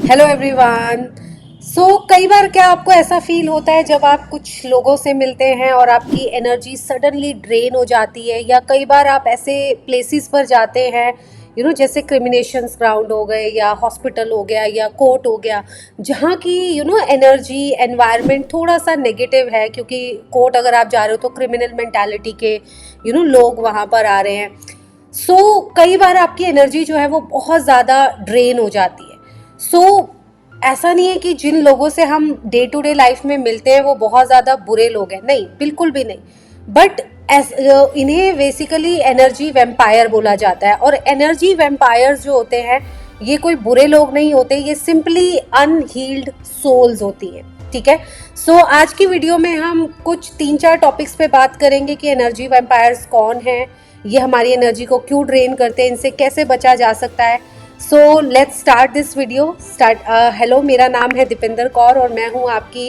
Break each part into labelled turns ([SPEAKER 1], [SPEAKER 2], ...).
[SPEAKER 1] Hello everyone. कई बार क्या आपको ऐसा फील होता है जब आप कुछ लोगों से मिलते हैं और आपकी एनर्जी सडनली ड्रेन हो जाती है, या कई बार आप ऐसे प्लेसेस पर जाते हैं जैसे क्रिमिनेशंस ग्राउंड हो गए या हॉस्पिटल हो गया या कोर्ट हो गया, जहाँ की एनर्जी एनवायरनमेंट थोड़ा सा नेगेटिव है, क्योंकि कोर्ट अगर आप जा रहे हो तो क्रिमिनल मेंटालिटी के लोग वहाँ पर आ रहे हैं। कई बार आपकी एनर्जी जो है वो बहुत ज़्यादा ड्रेन हो जाती है। ऐसा नहीं है कि जिन लोगों से हम डे टू डे लाइफ में मिलते हैं वो बहुत ज़्यादा बुरे लोग हैं, नहीं, बिल्कुल भी नहीं। बट इन्हें बेसिकली एनर्जी वेम्पायर बोला जाता है, और एनर्जी वेम्पायर्स जो होते हैं ये कोई बुरे लोग नहीं होते, ये सिंपली अनहील्ड सोल्स होती हैं। ठीक है। आज की वीडियो में हम कुछ 3-4 टॉपिक्स पे बात करेंगे कि एनर्जी वेम्पायर्स कौन हैं, ये हमारी एनर्जी को क्यों ड्रेन करते हैं, इनसे कैसे बचा जा सकता है। Let's start this video. Hello, मेरा नाम है दीपिंदर कौर और मैं हूँ आपकी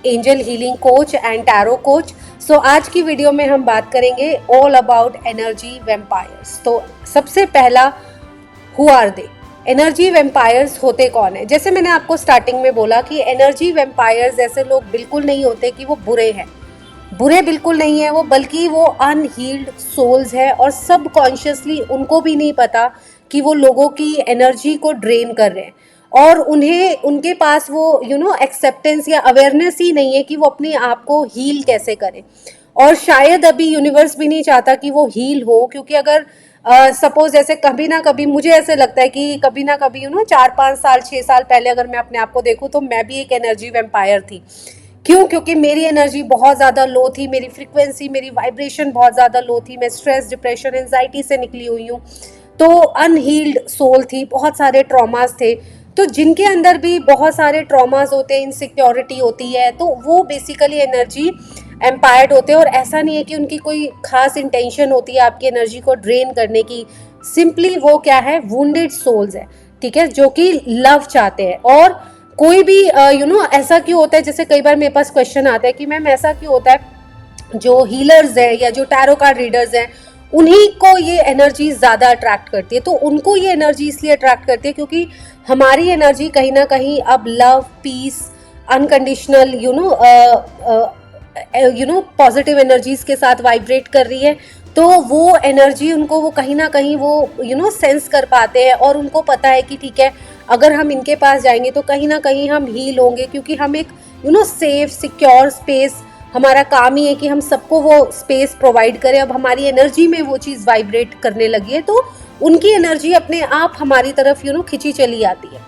[SPEAKER 1] angel healing coach and tarot coach. आज की वीडियो में हम बात करेंगे ऑल अबाउट एनर्जी वेम्पायर्स। सबसे पहला, who are they? Energy vampires होते कौन है? जैसे मैंने आपको स्टार्टिंग में बोला कि एनर्जी वेम्पायर्स ऐसे लोग बिल्कुल नहीं होते कि वो बुरे हैं, बुरे बिल्कुल नहीं है वो, बल्कि वो अनहील्ड सोल्स है, और सबकॉन्शियसली उनको भी नहीं पता कि वो लोगों की एनर्जी को ड्रेन कर रहे हैं, और उन्हें उनके पास वो एक्सेप्टेंस या अवेयरनेस ही नहीं है कि वो अपने आप को हील कैसे करें। और शायद अभी यूनिवर्स भी नहीं चाहता कि वो हील हो, क्योंकि अगर सपोज जैसे कभी ना कभी मुझे ऐसे लगता है कि कभी ना कभी 4-5 साल 6 साल पहले अगर मैं अपने आप को देखूँ तो मैं भी एक एनर्जी वेम्पायर थी। क्यों? क्योंकि मेरी एनर्जी बहुत ज़्यादा लो थी, मेरी फ्रीक्वेंसी, मेरी वाइब्रेशन बहुत ज़्यादा लो थी, मैं स्ट्रेस, डिप्रेशन, एंजाइटी से निकली हुई हूँ। तो अनहील्ड सोल थी, बहुत सारे ट्रॉमास थे। तो जिनके अंदर भी बहुत सारे ट्रॉमास होते हैं, इनसिक्योरिटी होती है, तो वो बेसिकली एनर्जी एम्पायर्ड होते हैं। और ऐसा नहीं है कि उनकी कोई खास इंटेंशन होती है आपकी एनर्जी को ड्रेन करने की, सिंपली वो क्या है, वुंडेड सोल्स है। ठीक है, जो कि लव चाहते हैं। और कोई भी ऐसा क्यों होता है, जैसे कई बार मेरे पास क्वेश्चन आता है कि मैम ऐसा क्यों होता है, जो हीलर्स हैं या जो टैरो कार्ड रीडर्स हैं उन्हीं को ये एनर्जी ज़्यादा अट्रैक्ट करती है। तो उनको ये एनर्जी इसलिए अट्रैक्ट करती है क्योंकि हमारी एनर्जी कहीं ना कहीं अब love, peace, unconditional positive energies के साथ वाइब्रेट कर रही है। तो वो एनर्जी उनको, वो कहीं ना कहीं वो सेंस कर पाते हैं, और उनको पता है कि ठीक है, अगर हम इनके पास जाएंगे तो कहीं ना कहीं हम हील होंगे, क्योंकि हम एक सेफ सिक्योर स्पेस, हमारा काम ही है कि हम सबको वो स्पेस प्रोवाइड करें। अब हमारी एनर्जी में वो चीज़ वाइब्रेट करने लगी है, तो उनकी एनर्जी अपने आप हमारी तरफ खिंची चली आती है।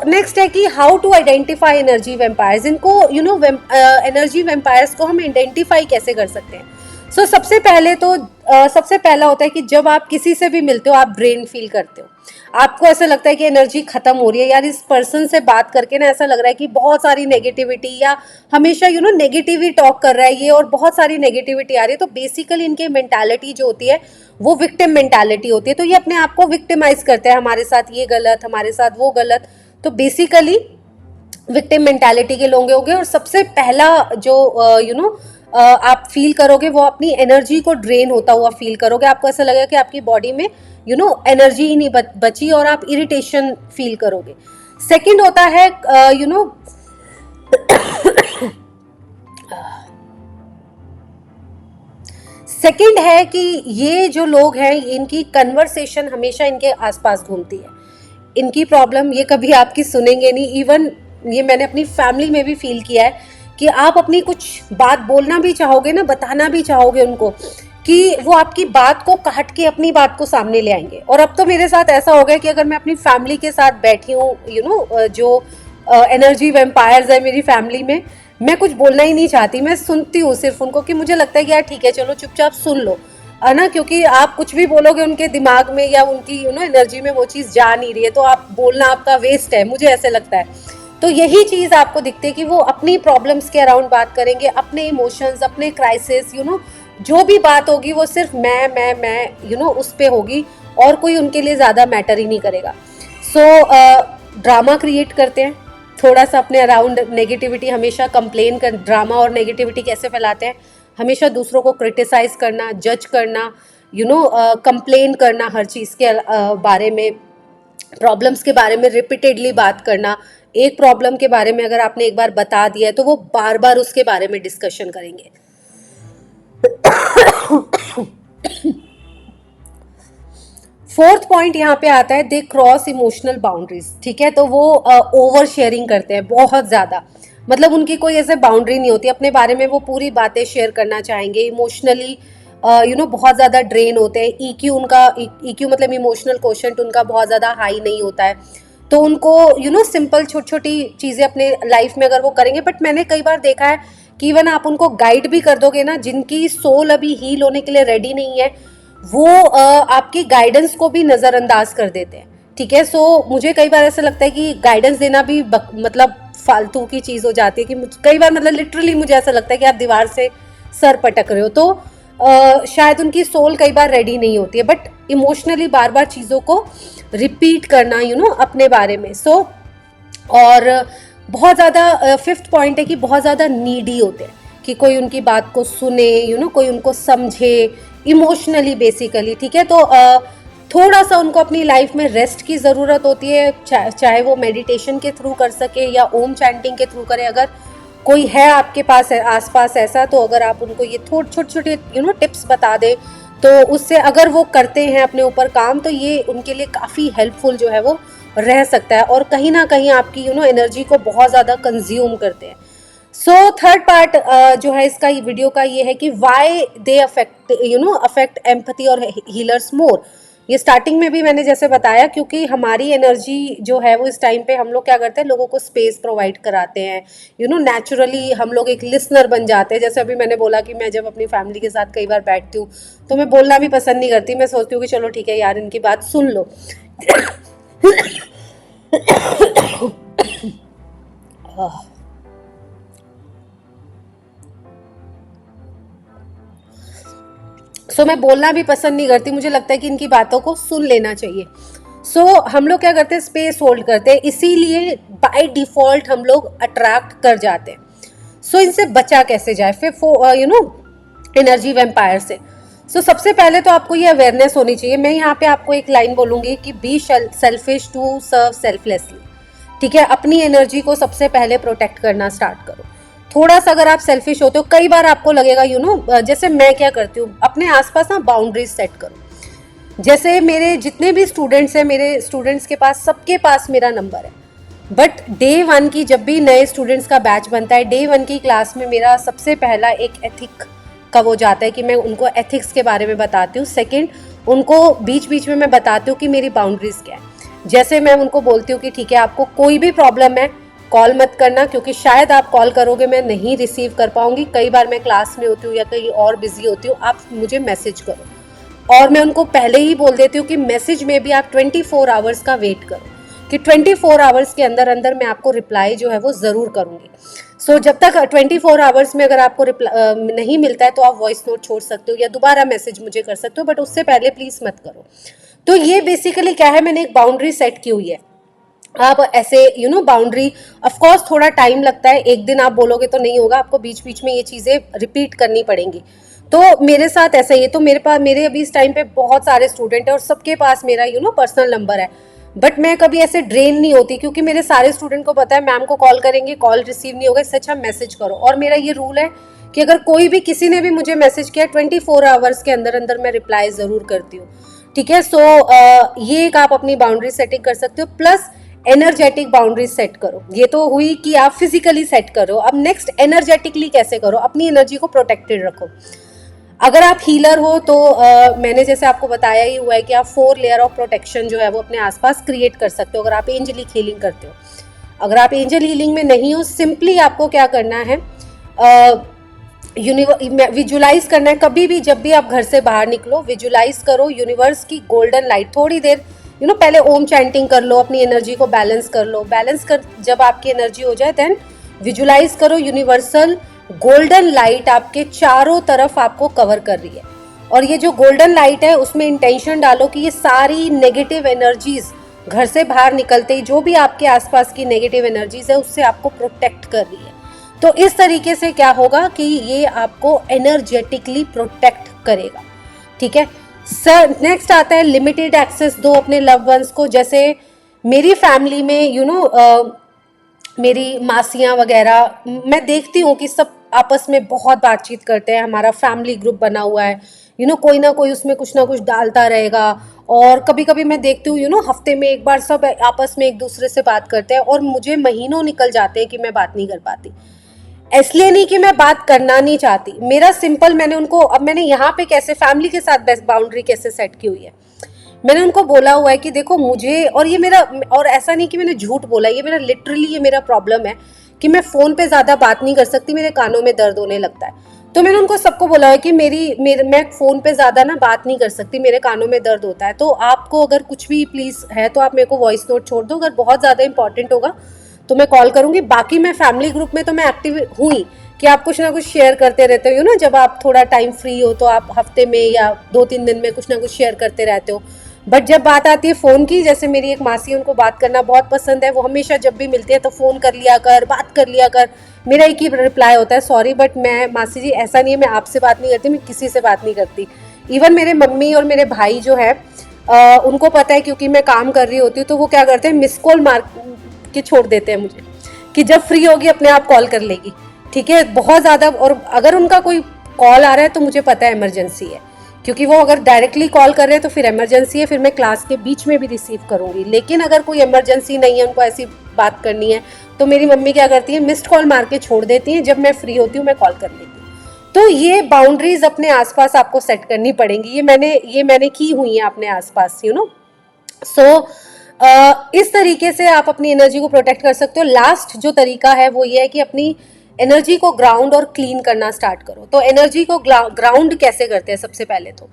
[SPEAKER 1] नेक्स्ट है कि how to identify energy vampires. इनको एनर्जी वेम्पायर्स को हम आइडेंटिफाई कैसे कर सकते हैं? सबसे पहले तो सबसे पहला होता है कि जब आप किसी से भी मिलते हो, आप ड्रेन फील करते हो, आपको ऐसा लगता है कि एनर्जी खत्म हो रही है, यार इस पर्सन से बात करके ना ऐसा लग रहा है कि बहुत सारी नेगेटिविटी, या हमेशा नेगेटिव ही टॉक कर रहा है ये, और बहुत सारी नेगेटिविटी आ रही है। तो बेसिकली इनकी मेंटालिटी जो होती है वो विक्टिम मेंटालिटी होती है। तो ये अपने आप को विक्टिमाइज करते हैं, हमारे साथ ये गलत, हमारे साथ वो गलत। तो बेसिकली विक्टिम मेंटालिटी के लोग होंगे। और सबसे पहला जो आप फील करोगे, वो अपनी एनर्जी को ड्रेन होता हुआ फील करोगे। आपको ऐसा लगेगा कि आपकी बॉडी में एनर्जी ही नहीं बची, और आप इरिटेशन फील करोगे। सेकंड होता है सेकंड है कि ये जो लोग हैं, इनकी कन्वर्सेशन हमेशा इनके आसपास घूमती है। इनकी प्रॉब्लम ये कभी आपकी सुनेंगे नहीं। इवन ये मैंने अपनी फैमिली में भी फील किया है कि आप अपनी कुछ बात बोलना भी चाहोगे ना, बताना भी चाहोगे उनको, कि वो आपकी बात को काट के अपनी बात को सामने ले आएंगे। और अब तो मेरे साथ ऐसा हो गया कि अगर मैं अपनी फैमिली के साथ बैठी हूँ, जो एनर्जी वेम्पायर्स है मेरी फैमिली में, मैं कुछ बोलना ही नहीं चाहती, मैं सुनती हूँ सिर्फ उनको, कि मुझे लगता है कि यार ठीक है, चलो चुपचाप सुन लो, है ना, क्योंकि आप कुछ भी बोलोगे उनके दिमाग में या उनकी एनर्जी में वो चीज़ जा नहीं रही है, तो आप बोलना आपका वेस्ट है, मुझे ऐसे लगता है। तो यही चीज़ आपको दिखती है कि वो अपनी प्रॉब्लम्स के अराउंड बात करेंगे, अपने इमोशंस, अपने क्राइसिस, जो भी बात होगी वो सिर्फ मैं उस पे होगी, और कोई उनके लिए ज़्यादा मैटर ही नहीं करेगा। ड्रामा क्रिएट करते हैं थोड़ा सा अपने अराउंड, नेगेटिविटी हमेशा कंप्लेन कर, ड्रामा और नेगेटिविटी कैसे फैलाते हैं, हमेशा दूसरों को क्रिटिसाइज करना, जज करना, कंप्लेन करना हर चीज़ के बारे में, प्रॉब्लम्स के बारे में रिपीटेडली बात करना, एक प्रॉब्लम के बारे में अगर आपने एक बार बता दिया है तो वो बार बार उसके बारे में डिस्कशन करेंगे। फोर्थ पॉइंट यहाँ पे आता है, दे क्रॉस इमोशनल बाउंड्रीज। ठीक है, तो वो ओवर शेयरिंग करते हैं बहुत ज़्यादा, मतलब उनकी कोई ऐसे बाउंड्री नहीं होती, अपने बारे में वो पूरी बातें शेयर करना चाहेंगे। इमोशनली बहुत ज़्यादा ड्रेन होते हैं। ईक्यू उनका, ईक्यू मतलब इमोशनल कोशेंट उनका बहुत ज़्यादा हाई नहीं होता है, तो उनको सिंपल छोटी छोटी चीज़ें अपने लाइफ में अगर वो करेंगे, बट मैंने कई बार देखा है कि इवन आप उनको गाइड भी कर दोगे ना, जिनकी सोल अभी हील होने के लिए रेडी नहीं है, वो आपकी गाइडेंस को भी नज़रअंदाज कर देते हैं। ठीक है, सो मुझे कई बार ऐसा लगता है कि गाइडेंस देना भी मतलब फालतू की चीज़ हो जाती है, कि कई बार मतलब लिटरली मुझे ऐसा लगता है कि आप दीवार से सर पटक रहे हो, तो शायद उनकी सोल कई बार रेडी नहीं होती है, बट इमोशनली बार बार चीज़ों को रिपीट करना अपने बारे में। सो और बहुत ज़्यादा फिफ्थ पॉइंट है कि बहुत ज़्यादा नीडी होते हैं, कि कोई उनकी बात को सुने, कोई उनको समझे इमोशनली बेसिकली। ठीक है, तो थोड़ा सा उनको अपनी लाइफ में रेस्ट की ज़रूरत होती है, चाहे वो मेडिटेशन के थ्रू कर सके या ओम चैंटिंग के थ्रू करे। अगर कोई है आपके पास आसपास ऐसा, तो अगर आप उनको ये छोटे छोटे टिप्स बता दें, तो उससे अगर वो करते हैं अपने ऊपर काम, तो ये उनके लिए काफ़ी हेल्पफुल जो है वो रह सकता है, और कहीं ना कहीं आपकी एनर्जी को बहुत ज़्यादा कंज्यूम करते हैं। सो थर्ड पार्ट जो है इसका वीडियो का ये है कि वाई दे अफेक्ट एम्पैथी और हीलर्स मोर। ये स्टार्टिंग में भी मैंने जैसे बताया, क्योंकि हमारी एनर्जी जो है वो इस टाइम पे हम लोग क्या करते हैं, लोगों को स्पेस प्रोवाइड कराते हैं, नेचुरली हम लोग एक लिसनर बन जाते हैं। जैसे अभी मैंने बोला कि मैं जब अपनी फैमिली के साथ कई बार बैठती हूँ तो मैं बोलना भी पसंद नहीं करती, मैं सोचती हूँ कि चलो ठीक है यार, इनकी बात सुन लो। सो मैं बोलना भी पसंद नहीं करती, मुझे लगता है कि इनकी बातों को सुन लेना चाहिए। सो हम लोग क्या करते हैं, स्पेस होल्ड करते हैं, इसीलिए बाय डिफॉल्ट हम लोग अट्रैक्ट कर जाते हैं। सो इनसे बचा कैसे जाए फिर एनर्जी वैम्पायर से। सो सबसे पहले तो आपको ये अवेयरनेस होनी चाहिए। मैं यहाँ पे आपको एक लाइन बोलूँगी कि be selfish to serve selflessly. ठीक है, अपनी एनर्जी को सबसे पहले प्रोटेक्ट करना स्टार्ट करो। थोड़ा सा अगर आप सेल्फिश होते हो, कई बार आपको लगेगा जैसे मैं क्या करती हूँ, अपने आसपास ना बाउंड्रीज सेट करो। जैसे मेरे जितने भी स्टूडेंट्स हैं, मेरे स्टूडेंट्स के पास सबके पास मेरा नंबर है, बट डे 1 की जब भी नए स्टूडेंट्स का बैच बनता है, डे 1 की क्लास में मेरा सबसे पहला एक एथिक का वो जाता है कि मैं उनको एथिक्स के बारे में बताती हूँ। सेकेंड, उनको बीच बीच में मैं बताती हूँ कि मेरी बाउंड्रीज क्या है। जैसे मैं उनको बोलती हूँ कि ठीक है, आपको कोई भी प्रॉब्लम है कॉल मत करना, क्योंकि शायद आप कॉल करोगे मैं नहीं रिसीव कर पाऊंगी, कई बार मैं क्लास में होती हूँ या कहीं और बिजी होती हूँ, आप मुझे मैसेज करो। और मैं उनको पहले ही बोल देती हूँ कि मैसेज में भी आप 24 आवर्स का वेट करो, कि 24 आवर्स के अंदर अंदर मैं आपको रिप्लाई जो है वो ज़रूर करूँगी। सो जब तक 24 आवर्स में अगर आपको नहीं मिलता है तो आप वॉइस नोट छोड़ सकते हो या दोबारा मैसेज मुझे कर सकते हो, बट उससे पहले प्लीज़ मत करो। तो ये बेसिकली क्या है, मैंने एक बाउंड्री सेट की हुई है। आप ऐसे बाउंड्री, ऑफ कोर्स थोड़ा टाइम लगता है, एक दिन आप बोलोगे तो नहीं होगा, आपको बीच बीच में ये चीज़ें रिपीट करनी पड़ेंगी। तो मेरे साथ ऐसा ही है। तो मेरे अभी इस टाइम पे बहुत सारे स्टूडेंट हैं और सबके पास मेरा पर्सनल नंबर है, बट मैं कभी ऐसे ड्रेन नहीं होती, क्योंकि मेरे सारे स्टूडेंट को पता है मैम को कॉल करेंगे, कॉल रिसीव नहीं होगा, इससे अच्छा मैसेज करो। और मेरा ये रूल है कि अगर कोई भी किसी ने भी मुझे मैसेज किया 24 आवर्स के अंदर अंदर मैं रिप्लाई ज़रूर करती हूँ। ठीक है, सो ये एक आप अपनी बाउंड्री सेटिंग कर सकते हो। प्लस एनर्जेटिक बाउंड्रीज सेट करो। ये तो हुई कि आप फिजिकली सेट करो, अब नेक्स्ट एनर्जेटिकली कैसे करो, अपनी एनर्जी को प्रोटेक्टेड रखो। अगर आप हीलर हो तो मैंने जैसे आपको बताया ही हुआ है कि आप 4 लेयर ऑफ प्रोटेक्शन जो है वो अपने आसपास क्रिएट कर सकते हो, अगर आप एंजलिक हीलिंग करते हो। अगर आप एंजल हीलिंग में नहीं हो, सिंपली आपको क्या करना है, विजुलाइज करना है। कभी भी जब भी आप घर से बाहर निकलो, विजुलाइज करो यूनिवर्स की गोल्डन लाइट। थोड़ी देर पहले ओम चैंटिंग कर लो, अपनी एनर्जी को बैलेंस कर लो। बैलेंस कर जब आपकी एनर्जी हो जाए, देन विजुलाइज करो यूनिवर्सल गोल्डन लाइट आपके चारों तरफ आपको कवर कर रही है। और ये जो गोल्डन लाइट है उसमें इंटेंशन डालो कि ये सारी नेगेटिव एनर्जीज घर से बाहर निकलते ही जो भी आपके आसपास की नेगेटिव एनर्जीज है उससे आपको प्रोटेक्ट कर रही है। तो इस तरीके से क्या होगा कि ये आपको एनर्जेटिकली प्रोटेक्ट करेगा। ठीक है सर, नेक्स्ट आता है लिमिटेड एक्सेस दो अपने लव वंस को। जैसे मेरी फैमिली में मेरी मासियाँ वगैरह मैं देखती हूँ कि सब आपस में बहुत बातचीत करते हैं, हमारा फैमिली ग्रुप बना हुआ है, कोई ना कोई उसमें कुछ ना कुछ डालता रहेगा। और कभी कभी मैं देखती हूँ हफ्ते में एक बार सब आपस में एक दूसरे से बात करते हैं, और मुझे महीनों निकल जाते हैं कि मैं बात नहीं कर पाती। इसलिए नहीं कि मैं बात करना नहीं चाहती, मेरा सिंपल, मैंने यहाँ पे कैसे फैमिली के साथ बेस्ट बाउंड्री कैसे सेट की हुई है, मैंने उनको बोला हुआ है कि देखो मुझे, और ये मेरा, और ऐसा नहीं कि मैंने झूठ बोला, ये मेरा लिटरली, ये मेरा प्रॉब्लम है कि मैं फ़ोन पे ज़्यादा बात नहीं कर सकती, मेरे कानों में दर्द होने लगता है। तो मैंने उनको सबको बोला है कि मैं फ़ोन पे ज़्यादा ना बात नहीं कर सकती, मेरे कानों में दर्द होता है। तो आपको अगर कुछ भी प्लीज़ है तो आप मेरे को वॉइस नोट छोड़ दो, अगर बहुत ज़्यादा इंपॉर्टेंट होगा तो मैं कॉल करूँगी। बाकी मैं फैमिली ग्रुप में तो मैं एक्टिव हुई कि आप कुछ ना कुछ शेयर करते रहते हो ना, जब आप थोड़ा टाइम फ्री हो तो आप हफ्ते में या 2-3 दिन में कुछ ना कुछ शेयर करते रहते हो। बट जब बात आती है फ़ोन की, जैसे मेरी एक मासी है, उनको बात करना बहुत पसंद है, वो हमेशा जब भी मिलती है तो फ़ोन कर लिया कर, बात कर लिया कर। मेरा एक ही रिप्लाई होता है, सॉरी बट मैं, मासी जी ऐसा नहीं है, मैं आपसे बात नहीं करती, मैं किसी से बात नहीं करती। इवन मेरे मम्मी और मेरे भाई जो है, उनको पता है, क्योंकि मैं काम कर रही होती हूँ, तो वो क्या करते हैं, मिस कॉल मार के छोड़ देते हैं मुझे कि जब फ्री होगी अपने आप कॉल कर लेगी। ठीक है, बहुत ज़्यादा। और अगर उनका कोई कॉल आ रहा है तो मुझे पता है इमरजेंसी है, क्योंकि वो अगर डायरेक्टली कॉल कर रहे हैं तो फिर इमरजेंसी है, फिर मैं क्लास के बीच में भी रिसीव करूँगी। लेकिन अगर कोई इमरजेंसी नहीं है, उनको ऐसी बात करनी है, तो मेरी मम्मी क्या करती है, मिस्ड कॉल मार के छोड़ देती हैं, जब मैं फ्री होती हूँ मैं कॉल कर लेती हूँ। तो ये बाउंड्रीज अपने आसपास आपको सेट करनी पड़ेंगी, ये मैंने की हुई है अपने आसपास, सो इस तरीके से आप अपनी एनर्जी को प्रोटेक्ट कर सकते हो। लास्ट जो तरीका है वो ये है कि अपनी एनर्जी को ग्राउंड और क्लीन करना स्टार्ट करो। तो एनर्जी को ग्राउंड कैसे करते हैं, सबसे पहले तो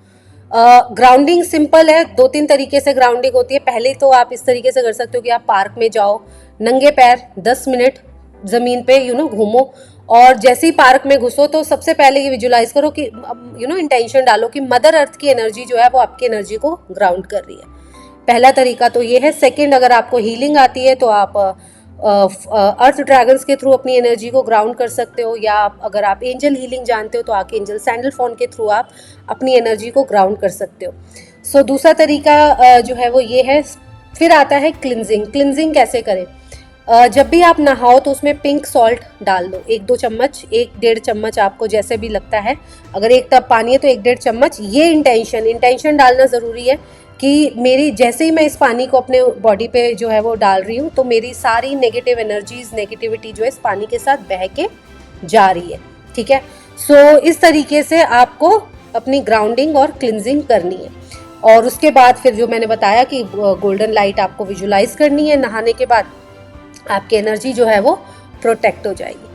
[SPEAKER 1] ग्राउंडिंग सिंपल है, 2-3 तरीके से ग्राउंडिंग होती है। पहले तो आप इस तरीके से कर सकते हो कि आप पार्क में जाओ, नंगे पैर 10 मिनट ज़मीन पे घूमो, और जैसे ही पार्क में घुसो तो सबसे पहले ये विजुलाइज करो कि इंटेंशन डालो कि मदर अर्थ की एनर्जी जो है वो आपकी एनर्जी को ग्राउंड कर रही है। पहला तरीका तो ये है। सेकंड, अगर आपको हीलिंग आती है तो आप अर्थ ड्रैगन्स के थ्रू अपनी एनर्जी को ग्राउंड कर सकते हो, या अगर आप एंजल हीलिंग जानते हो तो आर्कएंजल सैंडल फोन के थ्रू आप अपनी एनर्जी को ग्राउंड कर सकते हो। सो दूसरा तरीका जो है वो ये है। फिर आता है क्लिनजिंग। क्लिनजिंग कैसे करें? जब भी आप नहाओ तो उसमें पिंक सॉल्ट डाल दो, 1-2 चम्मच, 1-1.5 चम्मच, आपको जैसे भी लगता है। अगर 1 टब पानी है तो 1-1.5 चम्मच। ये इंटेंशन डालना ज़रूरी है कि मेरी, जैसे ही मैं इस पानी को अपने बॉडी पे जो है वो डाल रही हूँ, तो मेरी सारी नेगेटिव एनर्जीज, नेगेटिविटी जो है इस पानी के साथ बह के जा रही है। ठीक है, सो इस तरीके से आपको अपनी ग्राउंडिंग और क्लिनजिंग करनी है। और उसके बाद फिर जो मैंने बताया कि गोल्डन लाइट आपको विजुलाइज करनी है, नहाने के बाद आपकी एनर्जी जो है वो प्रोटेक्ट हो जाएगी।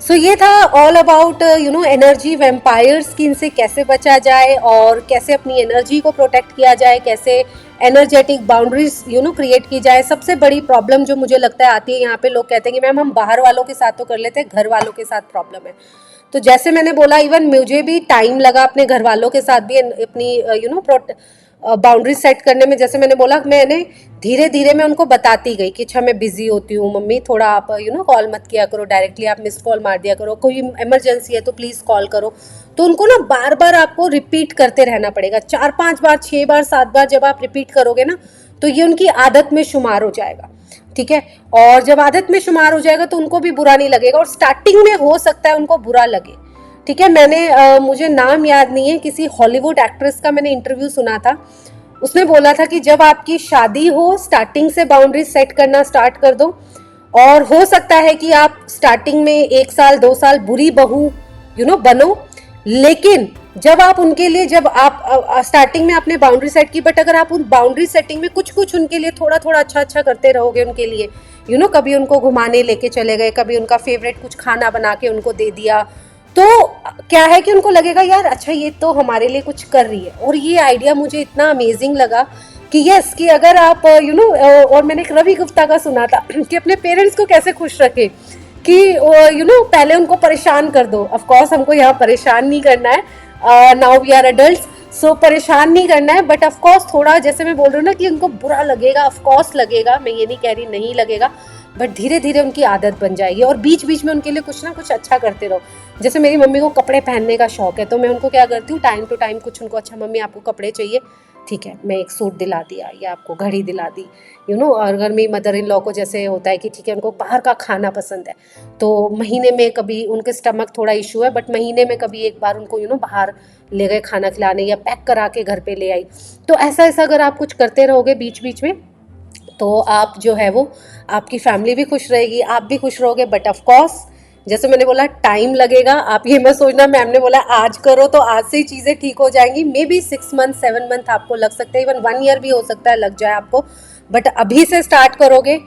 [SPEAKER 1] सो ये था ऑल अबाउट एनर्जी वैम्पायर्स की, इनसे कैसे बचा जाए और कैसे अपनी एनर्जी को प्रोटेक्ट किया जाए, कैसे एनर्जेटिक बाउंड्रीज क्रिएट की जाए। सबसे बड़ी प्रॉब्लम जो मुझे लगता है आती है यहाँ पे, लोग कहते हैं कि मैम हम बाहर वालों के साथ तो कर लेते हैं, घर वालों के साथ प्रॉब्लम है। तो जैसे मैंने बोला, इवन मुझे भी टाइम लगा अपने घर वालों के साथ भी अपनी बाउंड्री सेट करने में। जैसे मैंने बोला, मैंने धीरे धीरे मैं उनको बताती गई कि अच्छा मैं बिजी होती हूँ मम्मी, थोड़ा आप कॉल मत किया करो डायरेक्टली, आप मिस्ड कॉल मार दिया करो, कोई इमरजेंसी है तो प्लीज़ कॉल करो। तो उनको ना बार बार आपको रिपीट करते रहना पड़ेगा, 4-5 बार, 6 बार, 7 बार जब आप रिपीट करोगे ना, तो ये उनकी आदत में शुमार हो जाएगा। ठीक है, और जब आदत में शुमार हो जाएगा तो उनको भी बुरा नहीं लगेगा, और स्टार्टिंग में हो सकता है उनको बुरा लगे। ठीक है, मुझे नाम याद नहीं है, किसी हॉलीवुड एक्ट्रेस का मैंने इंटरव्यू सुना था। उसने बोला था कि जब आपकी शादी हो, स्टार्टिंग से बाउंड्री सेट करना स्टार्ट कर दो। और हो सकता है कि आप स्टार्टिंग में 1 साल 2 साल बुरी बहू बनो, लेकिन जब आप उनके लिए, जब आप स्टार्टिंग में आपने बाउंड्री सेट की, बट अगर आप उन बाउंड्री सेटिंग में कुछ कुछ उनके लिए थोड़ा थोड़ा अच्छा करते रहोगे उनके लिए, कभी उनको घुमाने लेके चले गए, कभी उनका फेवरेट कुछ खाना बना के उनको दे दिया, तो क्या है कि उनको लगेगा यार अच्छा ये तो हमारे लिए कुछ कर रही है। और ये आइडिया मुझे इतना अमेजिंग लगा कि यस, कि अगर आप और मैंने एक रवि गुप्ता का सुना था कि अपने पेरेंट्स को कैसे खुश रखे, कि पहले उनको परेशान कर दो। ऑफ कोर्स हमको यहाँ परेशान नहीं करना है, नाउ वी आर एडल्ट्स, सो परेशान नहीं करना है, बट ऑफ कोर्स थोड़ा, जैसे मैं बोल रही हूँ ना कि उनको बुरा लगेगा, ऑफ कोर्स लगेगा, मैं ये नहीं कह रही नहीं लगेगा, बट धीरे धीरे उनकी आदत बन जाएगी। और बीच बीच में उनके लिए कुछ ना कुछ अच्छा करते रहो। जैसे मेरी मम्मी को कपड़े पहनने का शौक है, तो मैं उनको क्या करती हूँ, टाइम टू टाइम कुछ उनको, अच्छा मम्मी आपको कपड़े चाहिए, ठीक है मैं एक सूट दिला दिया या आपको घड़ी दिला दी, और अगर मेरी मदर इन लॉ को जैसे होता है कि ठीक है उनको बाहर का खाना पसंद है, तो महीने में कभी, उनके स्टमक थोड़ा इशू है, बट महीने में कभी एक बार उनको बाहर ले गए खाना खिलाने, या पैक करा के घर पे ले आई। तो ऐसा ऐसा अगर आप कुछ करते रहोगे बीच बीच में, तो आप जो है वो, आपकी फैमिली भी खुश रहेगी, आप भी खुश रहोगे। बट ऑफ कोर्स जैसे मैंने बोला टाइम लगेगा, आप ये मत सोचना मैम ने बोला आज करो तो आज से ही चीज़ें ठीक हो जाएंगी। मे बी 6 मंथ 7 मंथ आपको लग सकते हैं, इवन 1 ईयर भी हो सकता है लग जाए आपको। बट अभी से स्टार्ट करोगे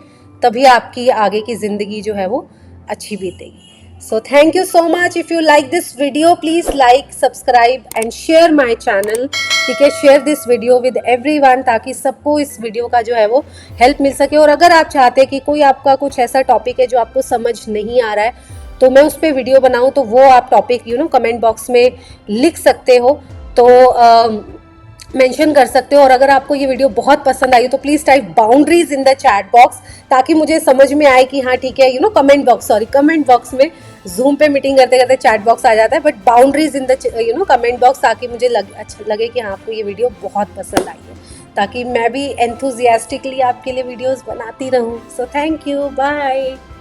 [SPEAKER 1] तभी आपकी आगे की ज़िंदगी जो है वो अच्छी बीतेगी। So thank you so much. If you like this video, please like, subscribe and share my channel. ठीक है, share this video with everyone ताकि सबको इस वीडियो का जो है वो हेल्प मिल सके। और अगर आप चाहते हैं कि कोई आपका कुछ ऐसा टॉपिक है जो आपको समझ नहीं आ रहा है, तो मैं उस पर वीडियो बनाऊँ, तो वो आप टॉपिक कमेंट बॉक्स में लिख सकते हो, तो मेंशन कर सकते हो। और अगर आपको ये वीडियो बहुत पसंद आई तो please type boundaries in the chat box, ताकि मुझे समझ में आए कि हाँ ठीक है, कमेंट बॉक्स में जूम पे मीटिंग करते करते चैट बॉक्स आ जाता है, but boundaries in the comment box, ताकि मुझे अच्छा लगे कि हाँ आपको ये वीडियो बहुत पसंद आई है, ताकि मैं भी एंथुजियास्टिकली आपके लिए वीडियोस बनाती रहूँ। So thank you, bye.